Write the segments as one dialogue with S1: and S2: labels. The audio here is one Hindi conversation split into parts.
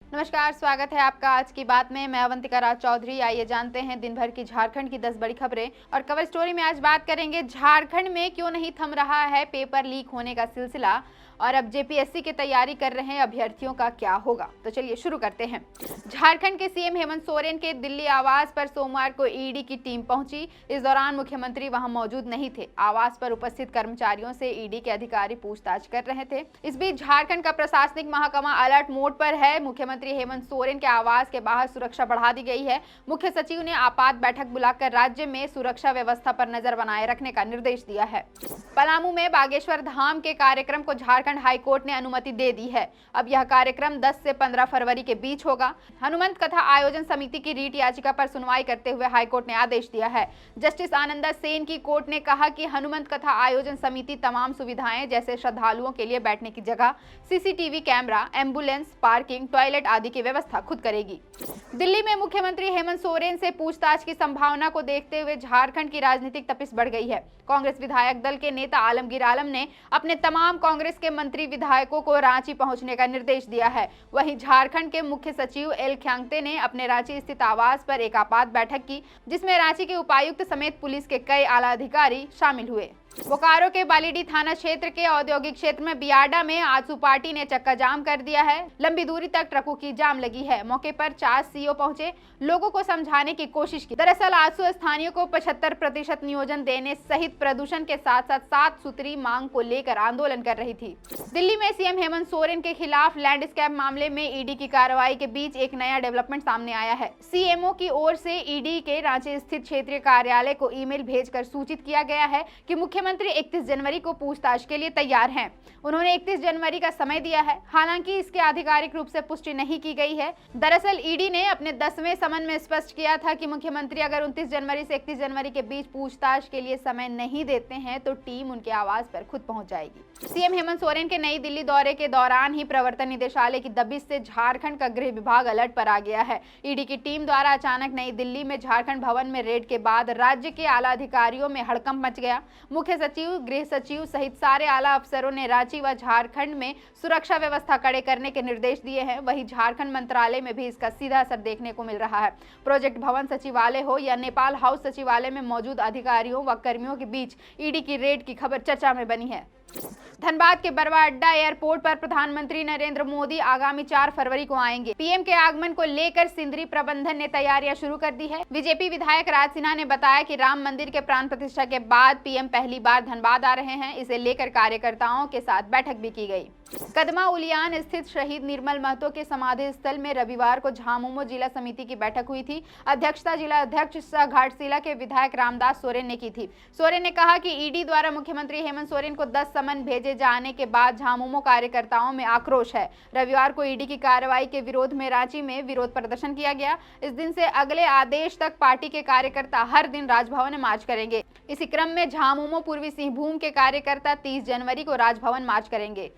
S1: नमस्कार, स्वागत है आपका आज की बात में। मैं अवंतिका राज चौधरी। आइए जानते हैं दिन भर की झारखंड की 10 बड़ी खबरें और कवर स्टोरी में आज बात करेंगे झारखंड में क्यों नहीं थम रहा है पेपर लीक होने का सिलसिला और अब जेपीएससी की तैयारी कर रहे अभ्यर्थियों का क्या होगा। तो चलिए शुरू करते हैं। झारखंड के सीएम हेमंत सोरेन के दिल्ली आवास पर सोमवार को ईडी की टीम पहुंची। इस दौरान मुख्यमंत्री वहां मौजूद नहीं थे। आवास पर उपस्थित कर्मचारियों से ईडी के अधिकारी पूछताछ कर रहे थे। इस बीच झारखंड का प्रशासनिक महकमा अलर्ट मोड पर है। मुख्यमंत्री हेमंत सोरेन के आवास के बाहर सुरक्षा बढ़ा दी गई है। मुख्य सचिव ने आपात बैठक बुलाकर राज्य में सुरक्षा व्यवस्था पर नजर बनाए रखने का निर्देश दिया है। पलामू में बागेश्वर धाम के कार्यक्रम को झारखंड हाईकोर्ट ने अनुमति दे दी है। अब यह कार्यक्रम 10 से 15 फरवरी के बीच होगा। हनुमंत कथा आयोजन समिति की रीट याचिका पर सुनवाई करते हुए हाईकोर्ट ने आदेश दिया है। जस्टिस आनंदा सेन की कोर्ट ने कहा कि हनुमंत कथा आयोजन समिति तमाम सुविधाएं जैसे श्रद्धालुओं के लिए बैठने की जगह, CCTV camera, ambulance, parking, toilet आदि की व्यवस्था खुद करेगी। दिल्ली में मुख्यमंत्री हेमंत सोरेन से पूछताछ की संभावना को देखते हुए झारखंड की राजनीतिक तपिश बढ़ गई है। कांग्रेस विधायक दल के नेता आलमगीर आलम ने अपने तमाम कांग्रेस के मंत्री विधायकों को रांची पहुंचने का निर्देश दिया है। वहीं झारखंड के मुख्य सचिव एल ख्यांगते ने अपने रांची स्थित आवास पर एक आपात बैठक की, जिसमें रांची के उपायुक्त समेत पुलिस के कई आला अधिकारी शामिल हुए। बोकारो के बालीडीह थाना क्षेत्र के औद्योगिक क्षेत्र में बियाडा में आजसू पार्टी ने चक्का जाम कर दिया है। लंबी दूरी तक ट्रकों की जाम लगी है। मौके पर 4 सीओ पहुंचे, लोगों को समझाने की कोशिश की। दरअसल आजसू स्थानीय को 75% नियोजन देने सहित प्रदूषण के साथ साथ 7 सूत्री मांग को लेकर आंदोलन कर रही थी। दिल्ली में सीएम हेमंत सोरेन के खिलाफ लैंडस्केप मामले में ईडी की कार्रवाई के बीच एक नया डेवलपमेंट सामने आया है। सीएमओ की ओर से ईडी के रांची स्थित क्षेत्रीय कार्यालय को ईमेल भेजकर सूचित किया गया है कि मुख्यमंत्री 31 जनवरी को पूछताछ के लिए तैयार हैं। उन्होंने 31 जनवरी का समय दिया है। हालांकि इसके आधिकारिक रूप से पुष्टि नहीं की गई है। दरअसल ईडी ने अपने 10वें समन में स्पष्ट किया था कि मुख्यमंत्री अगर 29 जनवरी से 31 जनवरी के बीच पूछताछ के लिए समय नहीं देते हैं तो टीम उनके आवास पर खुद पहुंच जाएगी। सीएम हेमंत सोरेन के नई दिल्ली दौरे के दौरान ही प्रवर्तन निदेशालय की दबिश से झारखंड का गृह विभाग अलर्ट पर आ गया है। ईडी की टीम द्वारा अचानक नई दिल्ली में झारखंड भवन में रेड के बाद राज्य के आला अधिकारियों में हड़कंप मच गया। मुख्य सचिव, गृह सचिव सहित सारे आला अफसरों ने रांची व झारखंड में सुरक्षा व्यवस्था कड़े करने के निर्देश दिए हैं। वहीं झारखंड मंत्रालय में भी इसका सीधा असर देखने को मिल रहा है। प्रोजेक्ट भवन सचिवालय हो या नेपाल हाउस सचिवालय में मौजूद अधिकारियों व कर्मियों के बीच ईडी की रेड की खबर चर्चा में बनी है। धनबाद के बरवा अड्डा एयरपोर्ट पर प्रधानमंत्री नरेंद्र मोदी आगामी 4 फरवरी को आएंगे। पीएम के आगमन को लेकर सिंदरी प्रबंधन ने तैयारियां शुरू कर दी है। बीजेपी विधायक राज सिन्हा ने बताया कि राम मंदिर के प्राण प्रतिष्ठा के बाद पीएम पहली बार धनबाद आ रहे हैं। इसे लेकर कार्यकर्ताओं के साथ बैठक भी की गई। कदमा उलियान स्थित शहीद निर्मल महतो के समाधि स्थल में रविवार को झामुमो जिला समिति की बैठक हुई थी। अध्यक्षता जिला अध्यक्ष सह घाटशिला के विधायक रामदास सोरेन ने की थी। सोरेन ने कहा कि ईडी द्वारा मुख्यमंत्री हेमंत सोरेन को 10 समन भेजे जाने के बाद झामुमो कार्यकर्ताओं में आक्रोश है। रविवार को ईडी की कार्रवाई के विरोध में रांची में विरोध प्रदर्शन किया गया। इस दिन से अगले आदेश तक पार्टी के कार्यकर्ता हर दिन राजभवन में मार्च करेंगे। इसी क्रम में झामुमो पूर्वी सिंहभूम के कार्यकर्ता 30 जनवरी को राजभवन मार्च करेंगे।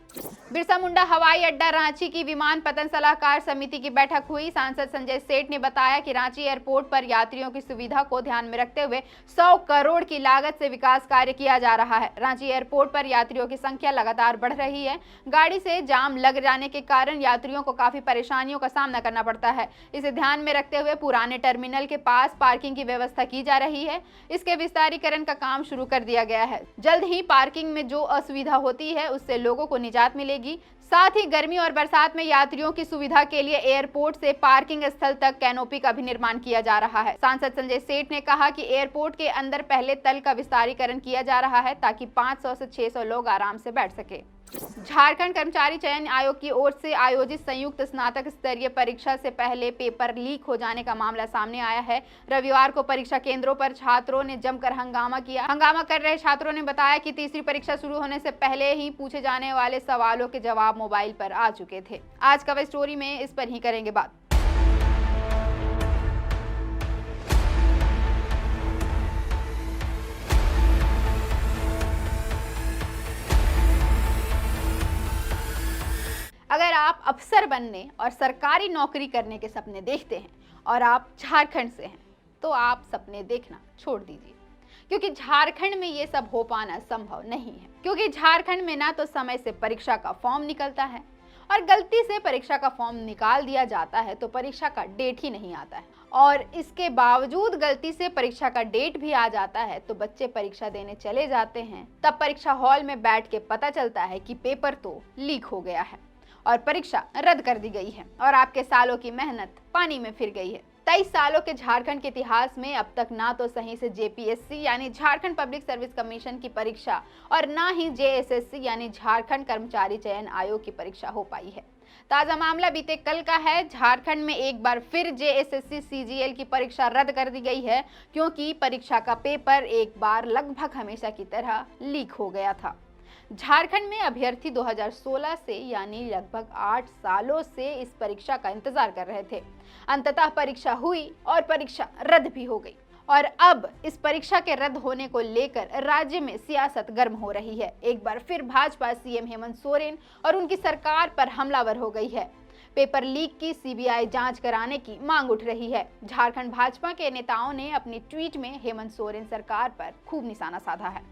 S1: बिरसा मुंडा हवाई अड्डा रांची की विमान पतन सलाहकार समिति की बैठक हुई। सांसद संजय सेठ ने बताया कि रांची एयरपोर्ट पर यात्रियों की सुविधा को ध्यान में रखते हुए 100 करोड़ की लागत से विकास कार्य किया जा रहा है। रांची एयरपोर्ट पर यात्रियों की संख्या लगातार बढ़ रही है। गाड़ी से जाम लग जाने के कारण यात्रियों को काफी परेशानियों का सामना करना पड़ता है। इसे ध्यान में रखते हुए पुराने टर्मिनल के पास पार्किंग की व्यवस्था की जा रही है। इसके विस्तारीकरण का काम शुरू कर दिया गया है। जल्द ही पार्किंग में जो असुविधा होती है उससे लोगों को निजात मिलेगी। साथ ही गर्मी और बरसात में यात्रियों की सुविधा के लिए एयरपोर्ट से पार्किंग स्थल तक कैनोपी का भी निर्माण किया जा रहा है। सांसद संजय सेठ ने कहा कि एयरपोर्ट के अंदर पहले तल का विस्तारीकरण किया जा रहा है ताकि 500 से 600 लोग आराम से बैठ सके। झारखंड कर्मचारी चयन आयोग की ओर से आयोजित संयुक्त स्नातक स्तरीय परीक्षा से पहले पेपर लीक हो जाने का मामला सामने आया है। रविवार को परीक्षा केंद्रों पर छात्रों ने जमकर हंगामा किया। हंगामा कर रहे छात्रों ने बताया कि तीसरी परीक्षा शुरू होने से पहले ही पूछे जाने वाले सवालों के जवाब मोबाइल पर आ चुके थे। आज कवर स्टोरी में इस पर ही करेंगे बात। अगर आप अफसर बनने और सरकारी नौकरी करने के सपने देखते हैं और आप झारखंड से हैं तो आप सपने देखना छोड़ दीजिए, क्योंकि झारखंड में ये सब हो पाना संभव नहीं है। क्योंकि झारखंड में ना तो समय से परीक्षा का फॉर्म निकलता है और गलती से परीक्षा का फॉर्म निकाल दिया जाता है तो परीक्षा का डेट ही नहीं आता है, और इसके बावजूद गलती से परीक्षा का डेट भी आ जाता है तो बच्चे परीक्षा देने चले जाते हैं। तब परीक्षा हॉल में बैठ के पता चलता है कि पेपर तो लीक हो गया है और परीक्षा रद्द कर दी गई है और आपके सालों की मेहनत पानी में फिर गई है। 23 सालों के झारखंड के इतिहास में अब तक ना तो सही से जेपीएससी यानी झारखंड पब्लिक सर्विस कमीशन की परीक्षा और ना ही जेएसएससी यानी झारखंड कर्मचारी चयन आयोग की परीक्षा हो पाई है। ताजा मामला बीते कल का है। झारखंड में एक बार फिर जेएसएससी सीजीएल की परीक्षा रद्द कर दी गई है क्योंकि परीक्षा का पेपर एक बार लगभग हमेशा की तरह लीक हो गया था। झारखंड में अभ्यर्थी 2016 से यानी लगभग 8 सालों से इस परीक्षा का इंतजार कर रहे थे। अंततः परीक्षा हुई और परीक्षा रद्द भी हो गई और अब इस परीक्षा के रद्द होने को लेकर राज्य में सियासत गर्म हो रही है। एक बार फिर भाजपा सीएम हेमंत सोरेन और उनकी सरकार पर हमलावर हो गई है। पेपर लीक की सीबीआई जांच कराने की मांग उठ रही है। झारखंड भाजपा के नेताओं ने अपने ट्वीट में हेमंत सोरेन सरकार पर खूब निशाना साधा है।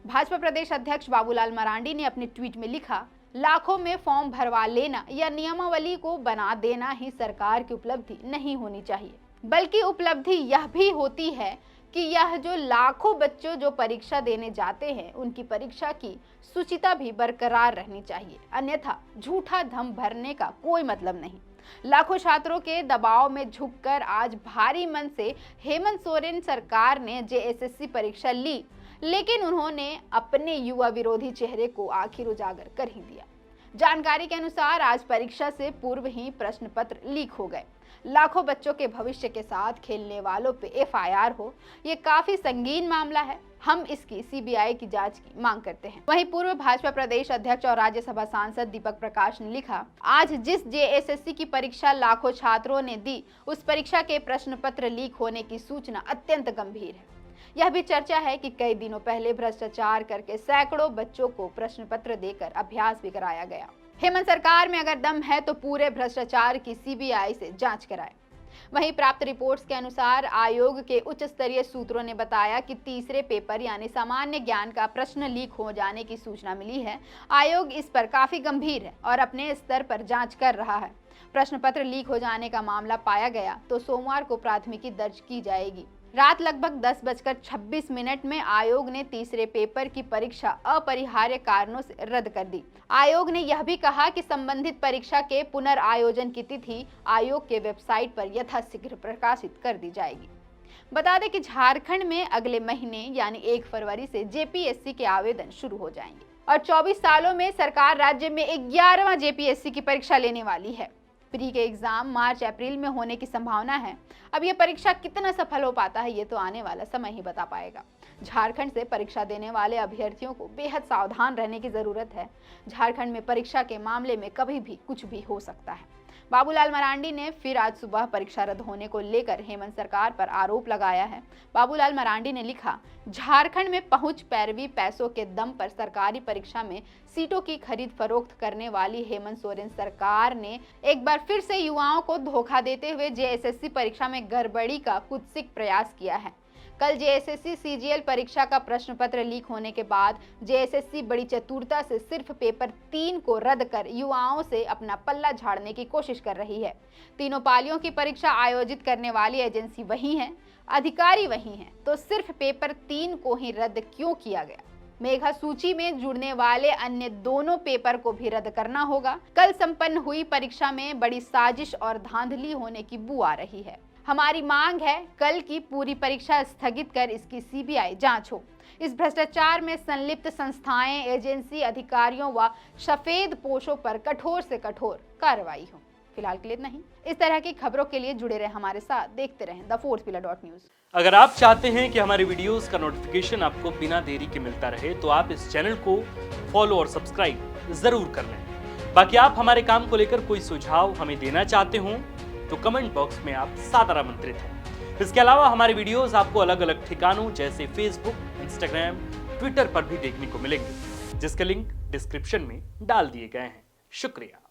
S1: भाजपा प्रदेश अध्यक्ष बाबूलाल मरांडी ने अपने ट्वीट में लिखा, लाखों में फॉर्म भरवा लेना या नियमावली को बना देना ही सरकार की उपलब्धि नहीं होनी चाहिए, बल्कि उपलब्धि यह भी होती है कि यह जो लाखों बच्चों जो परीक्षा देने जाते हैं उनकी परीक्षा की शुचिता भी बरकरार रहनी चाहिए, अन्यथा झूठा दम भरने का कोई मतलब नहीं। लाखों छात्रों के दबाव में झुककर आज भारी मन से हेमंत सोरेन सरकार ने जेएसएससी परीक्षा ली, लेकिन उन्होंने अपने युवा विरोधी चेहरे को आखिर उजागर कर ही दिया। जानकारी के अनुसार आज परीक्षा से पूर्व ही प्रश्न पत्र लीक हो गए। लाखों बच्चों के भविष्य के साथ खेलने वालों पे एफआईआर हो, ये काफी संगीन मामला है। हम इसकी सीबीआई की जांच की मांग करते हैं। वहीं पूर्व भाजपा प्रदेश अध्यक्ष और राज्यसभा सांसद दीपक प्रकाश ने लिखा, आज जिस जेएसएससी की परीक्षा लाखों छात्रों ने दी, उस परीक्षा के प्रश्न पत्र लीक होने की सूचना अत्यंत गंभीर है। यह भी चर्चा है कि कई दिनों पहले भ्रष्टाचार करके सैकड़ों बच्चों को प्रश्न पत्र देकर अभ्यास भी कराया गया। हेमंत सरकार में अगर दम है तो पूरे भ्रष्टाचार की सीबीआई से जांच कराए। वहीं प्राप्त रिपोर्ट्स के अनुसार आयोग के उच्च स्तरीय सूत्रों ने बताया कि तीसरे पेपर यानी सामान्य ज्ञान का प्रश्न लीक हो जाने की सूचना मिली है। आयोग इस पर काफी गंभीर है और अपने स्तर पर जांच कर रहा है। प्रश्न पत्र लीक हो जाने का मामला पाया गया तो सोमवार को प्राथमिकी दर्ज की जाएगी। रात लगभग 10:26 में आयोग ने तीसरे पेपर की परीक्षा अपरिहार्य कारणों से रद्द कर दी। आयोग ने यह भी कहा कि संबंधित परीक्षा के पुनर्आयोजन की तिथि आयोग के वेबसाइट पर यथाशीघ्र प्रकाशित कर दी जाएगी। बता दें कि झारखंड में अगले महीने यानी 1 फरवरी से जेपीएससी के आवेदन शुरू हो जाएंगे और 24 सालों में सरकार राज्य में 11वां जेपीएससी की परीक्षा लेने वाली है। प्री के एग्जाम मार्च अप्रैल में होने की संभावना है। अब यह परीक्षा कितना सफल हो पाता है ये तो आने वाला समय ही बता पाएगा। झारखंड से परीक्षा देने वाले अभ्यर्थियों को बेहद सावधान रहने की जरूरत है। झारखंड में परीक्षा के मामले में कभी भी कुछ भी हो सकता है। बाबूलाल मरांडी ने फिर आज सुबह परीक्षा रद्द होने को लेकर हेमंत सरकार पर आरोप लगाया है। बाबूलाल मरांडी ने लिखा, झारखंड में पहुंच पैरवी पैसों के दम पर सरकारी परीक्षा में सीटों की खरीद फरोख्त करने वाली हेमंत सोरेन सरकार ने एक बार फिर से युवाओं को धोखा देते हुए जेएसएससी परीक्षा में गड़बड़ी का कुत्सित प्रयास किया है। कल जेएसएससी सीजीएल परीक्षा का प्रश्न पत्र लीक होने के बाद जेएसएससी बड़ी चतुरता से सिर्फ पेपर 3 को रद्द कर युवाओं से अपना पल्ला झाड़ने की कोशिश कर रही है। तीनों पालियों की परीक्षा आयोजित करने वाली एजेंसी वही है, अधिकारी वही हैं, तो सिर्फ पेपर 3 को ही रद्द क्यों किया गया? मेघा सूची में जुड़ने वाले अन्य दोनों पेपर को भी रद्द करना होगा। कल संपन्न हुई परीक्षा में बड़ी साजिश और धांधली होने की बू आ रही है। हमारी मांग है कल की पूरी परीक्षा स्थगित कर इसकी सीबीआई जांच हो। इस भ्रष्टाचार में संलिप्त संस्थाएं, एजेंसी, अधिकारियों व सफेद पोशों पर कठोर से कठोर कार्रवाई हो। फिलहाल के लिए इतना ही। इस तरह की खबरों के लिए जुड़े रहे हमारे साथ, देखते रहें thefourthpillar.news।
S2: अगर आप चाहते हैं कि हमारे वीडियोस का नोटिफिकेशन आपको बिना देरी के मिलता रहे तो आप इस चैनल को फॉलो और सब्सक्राइब जरूर कर लें। बाकी आप हमारे काम को लेकर कोई सुझाव हमें देना चाहते हो तो कमेंट बॉक्स में आप सादर आमंत्रित हैं। इसके अलावा हमारे वीडियोस आपको अलग अलग ठिकानों जैसे फेसबुक, इंस्टाग्राम, ट्विटर पर भी देखने को मिलेंगे, जिसके लिंक डिस्क्रिप्शन में डाल दिए गए हैं। शुक्रिया।